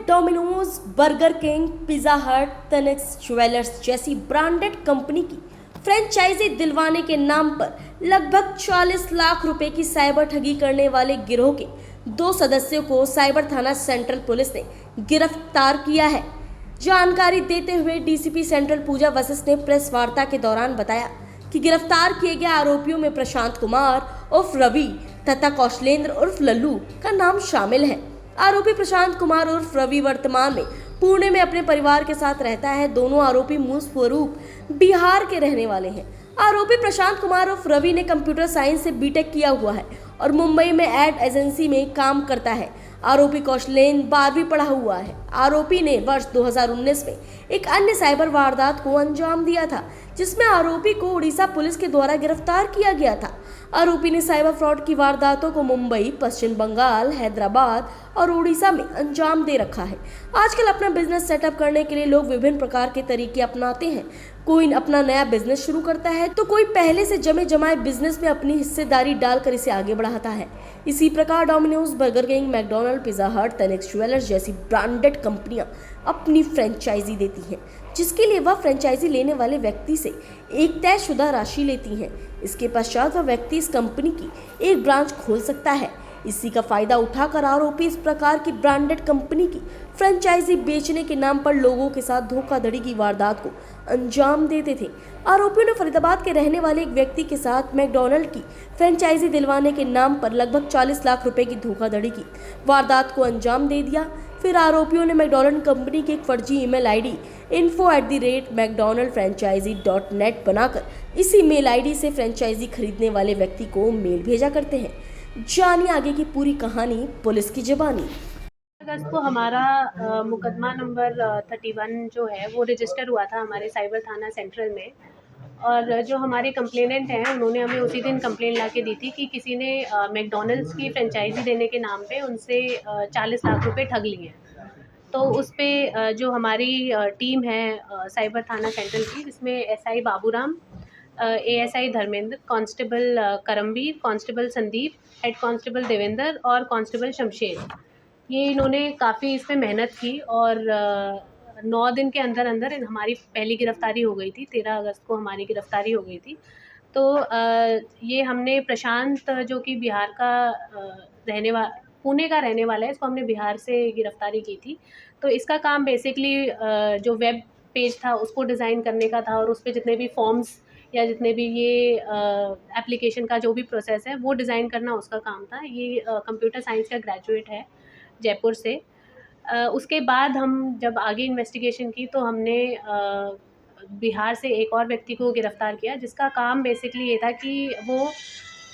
Domino's, burger king, pizza Hut, Tanishq jewellers जैसी branded company की franchise दिलवाने के नाम पर लगभग 40 लाख रुपए की साइबर ठगी करने वाले गिरोह के 2 सदस्यों को साइबर थाना सेंट्रल पुलिस ने गिरफ्तार किया है। जानकारी देते हुए डीसीपी सेंट्रल पूजा वशिष्ठ ने प्रेस वार्ता के दौरान बताया कि गिरफ्तार किए गए आरोपियों में प्रशांत कुमार उर्फ रवि तथा कौशलेंद्र उर्फ लल्लू का नाम शामिल है। आरोपी प्रशांत कुमार उर्फ रवि वर्तमान में पुणे में अपने परिवार के साथ रहता है। दोनों आरोपी मूल स्वरूप बिहार के रहने वाले हैं। आरोपी प्रशांत कुमार उर्फ रवि ने कंप्यूटर साइंस से बीटेक किया हुआ है और मुंबई में एड एजेंसी में काम करता है। आरोपी कौशलेंद्र 12वीं पढ़ा हुआ है। आरोपी ने वर्ष 2019 में एक अन्य साइबर वारदात को अंजाम दिया था, जिसमें आरोपी को उड़ीसा पुलिस के द्वारा गिरफ्तार किया गया था। आरोपी ने साइबर फ्रॉड की वारदातों को मुंबई, पश्चिम बंगाल, हैदराबाद और उड़ीसा में अंजाम दे रखा है। आजकल अपना बिजनेस सेटअप करने के लिए लोग विभिन्न प्रकार के तरीके अपनाते हैं। कोई अपना नया बिजनेस शुरू करता है तो कोई पहले से जमे जमाए बिजनेस में अपनी हिस्सेदारी डालकर इसे आगे बढ़ाता है। इसी प्रकार Domino's, burger King, McDonald, pizza Hut, Tanishq jewellers जैसी ब्रांडेड कंपनियां अपनी फ्रेंचाइजी देती हैं, जिसके लिए वह फ्रेंचाइजी लेने वाले व्यक्ति से एक तयशुदा राशि लेती हैं। इसके पश्चात वह व्यक्ति इस कंपनी की एक ब्रांच खोल सकता है। इसी का फायदा उठाकर आरोपी इस प्रकार की ब्रांडेड कंपनी की फ्रेंचाइजी बेचने के नाम पर लोगों के साथ धोखाधड़ी की वारदात को अंजाम देते थे। आरोपियों ने फरीदाबाद के रहने वाले एक व्यक्ति के साथ मैकडॉनल्ड की फ्रेंचाइजी दिलवाने के नाम पर लगभग 40 लाख रुपए की धोखाधड़ी की वारदात को अंजाम दे दिया। फिर आरोपियों ने मैकडॉनल्ड कंपनी की एक फर्जी ईमेल आईडी info@mcdonaldfranchisee.net बनाकर इसी मेल आईडी से फ्रेंचाइजी खरीदने वाले व्यक्ति को मेल भेजा करते हैं। जानिए आगे की पूरी कहानी पुलिस की ज़बानी। अगस्त को हमारा मुकदमा नंबर 31 जो है वो रजिस्टर हुआ था हमारे साइबर थाना सेंट्रल में। और जो हमारे कंप्लेनेंट हैं उन्होंने हमें उसी दिन कंप्लेन ला के दी थी कि किसी ने मैकडॉनल्ड्स की फ्रेंचाइजी देने के नाम पे उनसे 40 लाख रुपए ठग लिए हैं। तो उस पे जो हमारी टीम है साइबर थाना सेंट्रल की, जिसमें SI Baburam, ASI Dharmendra, constable Karamvir, constable Sandeep, head constable Devendra और कांस्टेबल शमशेर, ये इन्होंने काफ़ी इस पे मेहनत की और 9 दिन के अंदर अंदर हमारी पहली गिरफ्तारी हो गई थी। 13 अगस्त को हमारी गिरफ्तारी हो गई थी। तो ये हमने प्रशांत, जो कि बिहार का पुणे का रहने वाला है, इसको हमने बिहार से गिरफ्तारी की थी। तो इसका काम बेसिकली जो वेब पेज था उसको डिज़ाइन करने का था और उस पे जितने भी फॉर्म्स या जितने भी ये एप्लीकेशन का जो भी प्रोसेस है वो डिज़ाइन करना उसका काम था। ये कंप्यूटर साइंस का ग्रेजुएट है जयपुर से। उसके बाद हम जब आगे इन्वेस्टिगेशन की तो हमने बिहार से एक और व्यक्ति को गिरफ्तार किया, जिसका काम बेसिकली ये था कि वो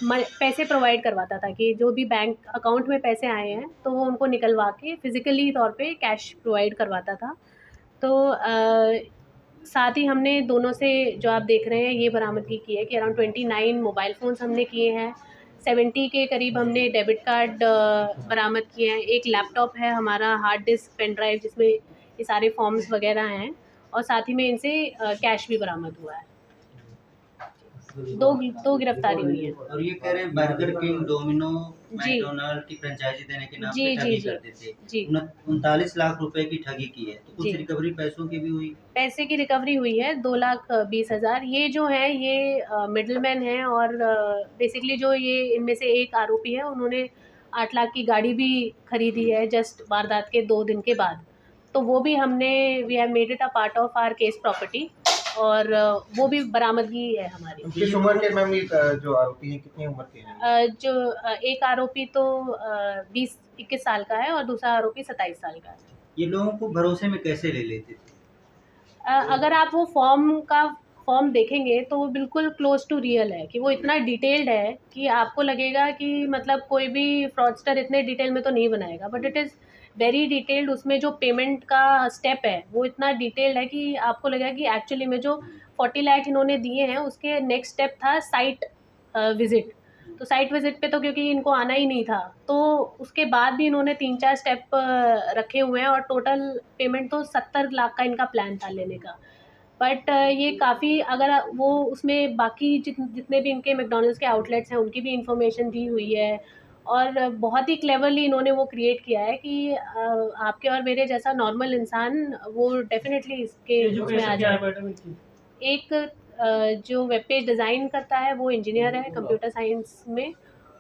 पैसे प्रोवाइड करवाता था कि जो भी बैंक अकाउंट में पैसे आए हैं तो वो उनको निकलवा के फिज़िकली तौर पे कैश प्रोवाइड करवाता था। तो साथ ही हमने दोनों से, जो आप देख रहे हैं, ये बरामदगी की है कि अराउंड 29 मोबाइल फ़ोन्स हमने किए हैं। 70 के करीब हमने डेबिट कार्ड बरामद किए हैं। एक लैपटॉप है हमारा, हार्ड डिस्क, पेन ड्राइव, जिसमें ये सारे फॉर्म्स वगैरह हैं, और साथ ही में इनसे कैश भी बरामद हुआ है। दो गिरफ्तारी हुई है। और ये कह रहे हैं बर्गर किंग, डोमिनो, जी मैकडॉनल्ड की फ्रेंचाइजी देने के नाम जी पे जी ठगी जी करते थे। जी 39 लाख रुपए की ठगी की है, तो कुछ जी रिकवरी पैसों की भी हुई। पैसे की रिकवरी हुई है 2,20,000। ये जो है ये मिडलमैन है और बेसिकली जो ये इनमें से एक आरोपी है, उन्होंने 8 लाख की गाड़ी भी खरीदी है जस्ट वारदात के 2 दिन के बाद। तो वो भी हमने, we have made it a part of our case property, और वो भी बरामदगी है हमारी। किस उम्र के मैम ये जो आरोपी हैं, कितनी उम्र के हैं? जो एक आरोपी तो 20-21 साल का है और दूसरा आरोपी 27 साल का है। ये लोगों को भरोसे में कैसे ले लेते थे? अगर आप वो फॉर्म देखेंगे तो वो बिल्कुल क्लोज टू रियल है, कि वो इतना डिटेल्ड है कि आपको लगेगा कि मतलब कोई भी फ्रॉडस्टर इतने डिटेल में तो नहीं बनाएगा, but it is very detailed. उसमें जो पेमेंट का स्टेप है वो इतना डिटेल्ड है कि आपको लगेगा कि एक्चुअली में जो 40 लाख इन्होंने दिए हैं उसके नेक्स्ट स्टेप था साइट विज़िट। तो साइट विज़िट पे तो क्योंकि इनको आना ही नहीं था, तो उसके बाद भी इन्होंने 3-4 स्टेप रखे हुए हैं और टोटल पेमेंट तो 70 लाख का इनका प्लान था लेने का। बट ये काफ़ी, अगर वो उसमें बाकी जितने भी इनके मैकडॉनल्ड्स के आउटलेट्स हैं उनकी भी इंफॉर्मेशन दी हुई है, और बहुत ही क्लेवरली इन्होंने वो क्रिएट किया है कि आपके और मेरे जैसा नॉर्मल इंसान वो डेफिनेटली इसके उसमें आ जाए। एक जो वेब पेज डिज़ाइन करता है वो इंजीनियर है कंप्यूटर साइंस में,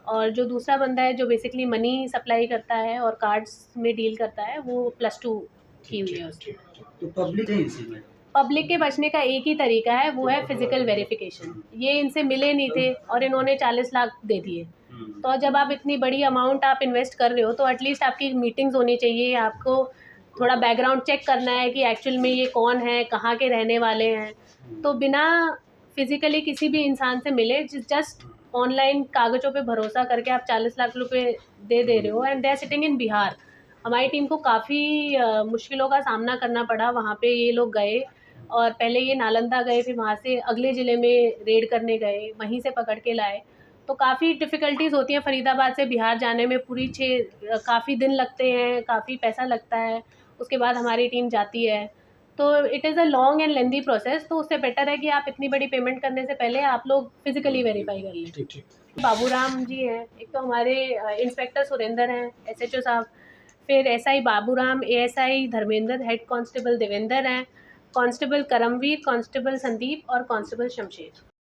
और जो दूसरा बंदा है जो बेसिकली मनी सप्लाई करता है और कार्ड्स में डील करता है वो +2 की हुई है उसकी। तो पब्लिक है इसमें। पब्लिक के बचने का एक ही तरीका है, वो है फिजिकल वेरिफिकेशन। ये इनसे मिले नहीं थे और इन्होंने 40 लाख दे दिए। तो जब आप इतनी बड़ी अमाउंट आप इन्वेस्ट कर रहे हो तो एटलीस्ट आपकी मीटिंग्स होनी चाहिए, आपको थोड़ा बैकग्राउंड चेक करना है कि एक्चुअल में ये कौन है, कहाँ के रहने वाले हैं। तो बिना फिजिकली किसी भी इंसान से मिले जस्ट ऑनलाइन कागज़ों पे भरोसा करके आप 40 लाख रुपए दे रहे हो, and they are sitting in Bihar. हमारी टीम को काफ़ी मुश्किलों का सामना करना पड़ा। वहाँ पे ये लोग गए और पहले ये नालंदा गए, फिर वहाँ से अगले ज़िले में रेड करने गए, वहीं से पकड़ के लाए। तो काफ़ी डिफ़िकल्टीज़ होती हैं फरीदाबाद से बिहार जाने में, काफ़ी दिन लगते हैं, काफ़ी पैसा लगता है, उसके बाद हमारी टीम जाती है। तो it is a long and lengthy process. तो उससे बेटर है कि आप इतनी बड़ी पेमेंट करने से पहले आप लोग फिज़िकली वेरीफाई कर लें। बाबूराम जी हैं, एक तो हमारे इंस्पेक्टर सुरेंद्र हैं, SHO साहब, फिर SI Baburam, ASI Dharmendra, head constable Devendra हैं, कांस्टेबल करमवीर, कांस्टेबल संदीप और कांस्टेबल शमशेर।